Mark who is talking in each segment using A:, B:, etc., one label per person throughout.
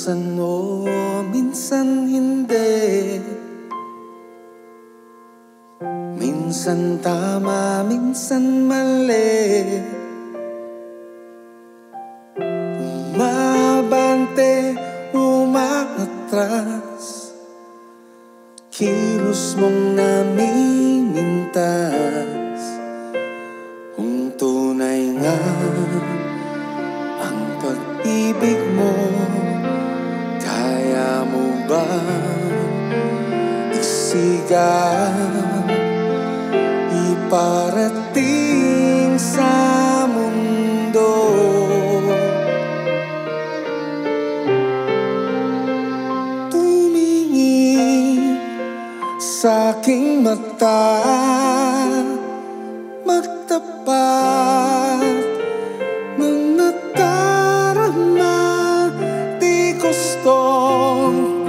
A: Minsan o minsan hindi, minsan tama, minsan mali, umabante, umaatras, kilos mong namimintas. Kung tunay nga ang pag-ibig mo, kaya mo ba isigaw, iparating sa mundo? Tumingin sa'king mata, magtapat ng nadarama. Di gustong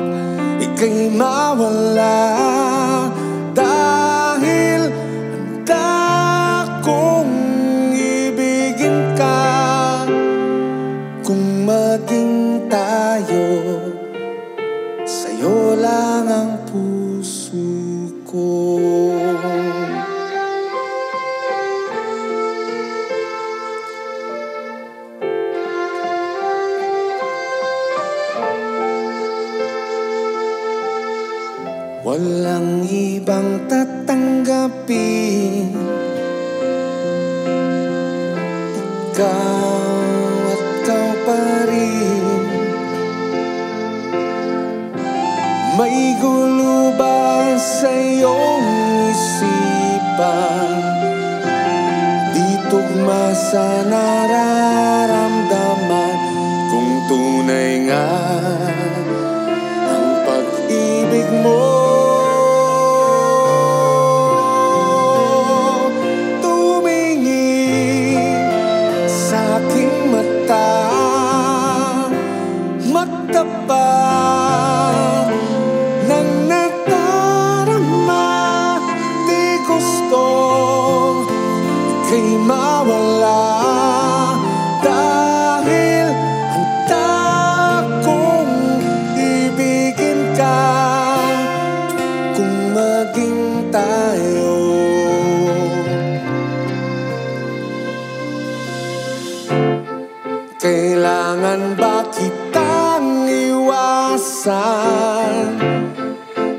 A: ika'y mawala, dahil handa kong ibigin ka. Kung maging tayo, sa'yo lang ang puso ko. Walang ibang tatanggapin, ikaw at ikaw pa rin. May gulo ba sa iyong isipan? Di tugma sa nararamdaman. Kung tunay nga ang pag-ibig mo, magtapat ng nadarama. Di gusto ika'y mawala, dahil handa kong ibigin ka. Kung maging tayo, kailangan ba kitang iwasan?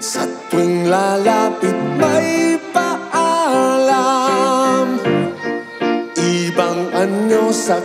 A: Sa tuwing lalapit may paalam, ibang anyo sa